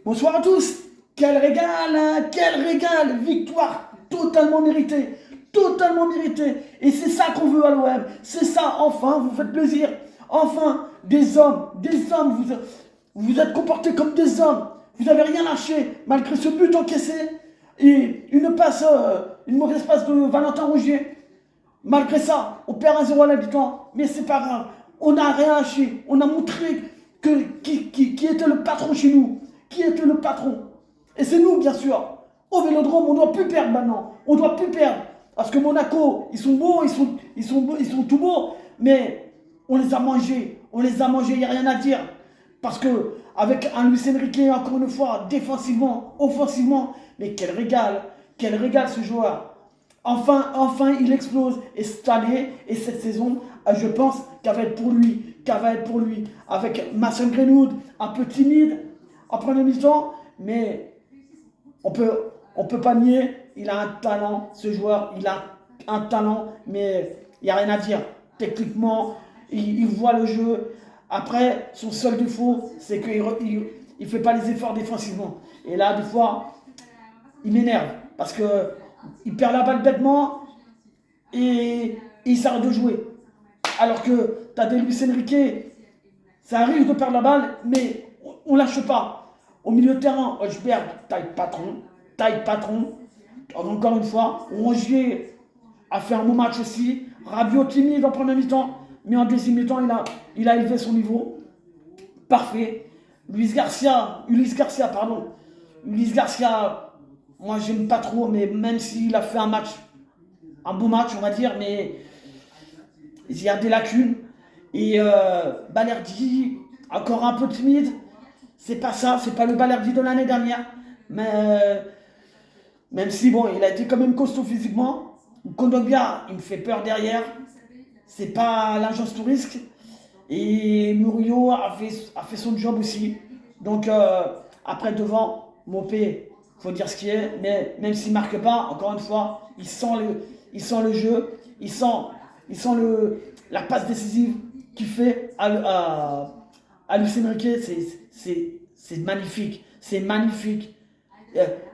Bonsoir à tous. Quel régal, hein, quel régal. Victoire totalement méritée. Totalement méritée. Et c'est ça qu'on veut à l'OM. C'est ça, enfin, vous faites plaisir. Enfin, des hommes, vous êtes comportés comme des hommes. Vous n'avez rien lâché, malgré ce but encaissé. Et une mauvaise passe de Valentin Rougier. Malgré ça, on perd 1-0 à l'habitant, mais c'est pas grave. On n'a rien lâché. On a montré qui était le patron chez nous. Qui était le patron. Et c'est nous, bien sûr. Au Vélodrome, on ne doit plus perdre maintenant. On ne doit plus perdre. Parce que Monaco, ils sont beaux, ils sont tout beaux, mais on les a mangés. On les a mangés, il n'y a rien à dire. Parce que avec un Luis Enrique, encore une fois, défensivement, offensivement, mais quel régal ce joueur. Enfin, il explose. Et cette année et cette saison, je pense qu'elle va être pour lui. Qu'elle va être pour lui. Avec Mason Greenwood, un peu timide en première mi-temps, mais on peut pas nier, il a un talent, ce joueur, il a un talent, mais il n'y a rien à dire. Techniquement, il voit le jeu. Après, son seul défaut, c'est qu'il ne fait pas les efforts défensivement. Et là, des fois, il m'énerve parce que il perd la balle bêtement et il s'arrête de jouer. Alors que tu as des Luis Enrique, ça arrive de perdre la balle, mais on ne lâche pas. Au milieu de terrain, Hojberg, taille patron. Encore une fois, Rongier a fait un bon match aussi. Rabiot timide en première mi-temps, mais en deuxième mi-temps, il a élevé son niveau. Parfait. Ulysse Garcia, moi j'aime pas trop, mais même s'il a fait un bon match, on va dire, mais il y a des lacunes. Et Balerdi, encore un peu timide. C'est pas ça, c'est pas le Balerdi de l'année dernière. Mais même si, bon, il a été quand même costaud physiquement. Kondogbia, il me fait peur derrière. C'est pas l'agence touriste. Et Murillo a fait son job aussi. Donc, après, devant, Mopé, faut dire ce qui est. Mais même s'il ne marque pas, encore une fois, il sent le jeu. Il sent la passe décisive qu'il fait à Luis Enrique. C'est magnifique. C'est magnifique.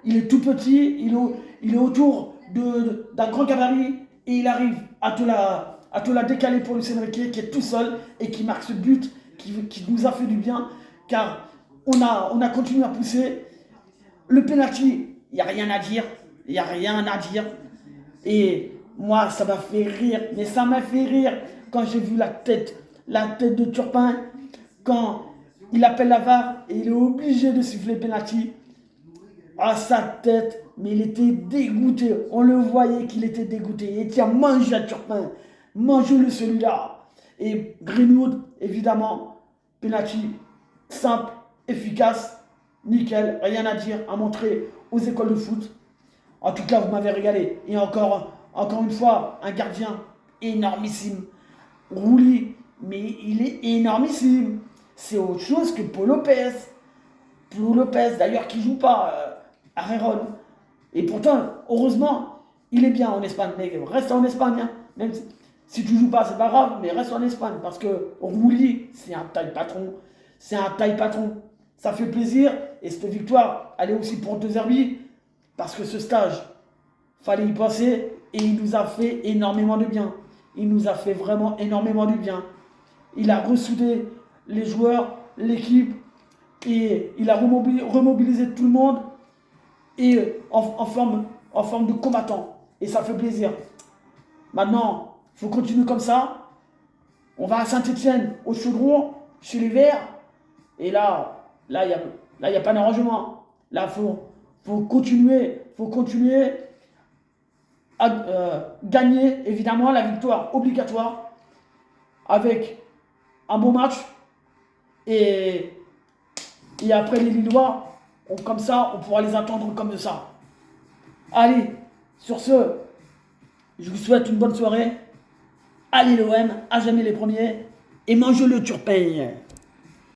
Il est tout petit, il est autour d'un grand gabarit et il arrive à te la décaler pour Luis Enrique qui est tout seul et qui marque ce but qui nous a fait du bien car on a continué à pousser. Le penalty, il n'y a rien à dire. Il n'y a rien à dire. Et moi, ça m'a fait rire. Mais ça m'a fait rire quand j'ai vu la tête de Turpin, quand il appelle la VAR et il est obligé de siffler le penalty. À sa tête, mais il était dégoûté. On le voyait qu'il était dégoûté. Et tiens, mange à Turpin. Mange-le celui-là. Et Greenwood, évidemment, penalty simple, efficace, nickel, rien à dire, à montrer aux écoles de foot. En tout cas, vous m'avez régalé. Et encore une fois, un gardien énormissime. Rouli, mais il est énormissime. C'est autre chose que Paul Lopez. Paul Lopez, d'ailleurs, qui joue pas à Réron. Et pourtant, heureusement, il est bien en Espagne. Mais reste en Espagne. Hein. Même si tu joues pas, c'est pas grave, mais reste en Espagne. Parce que Rouli, c'est un taille patron. C'est un taille patron. Ça fait plaisir. Et cette victoire, elle est aussi pour De Zerbi. Parce que ce stage, fallait y penser. Et il nous a fait énormément de bien. Il nous a fait vraiment énormément de bien. Il a ressoudé les joueurs, l'équipe. Et il a remobilisé tout le monde et en forme de combattant. Et ça fait plaisir. Maintenant, il faut continuer comme ça. On va à Saint-Etienne, au Chaudron, chez les Verts. Et il y a pas d'arrangement. Là, faut continuer à gagner, évidemment, la victoire obligatoire avec un bon match. Et après les Lillois, comme ça, on pourra les attendre comme ça. Allez, sur ce, je vous souhaite une bonne soirée. Allez l'OM, à jamais les premiers. Et mangez le Turpin.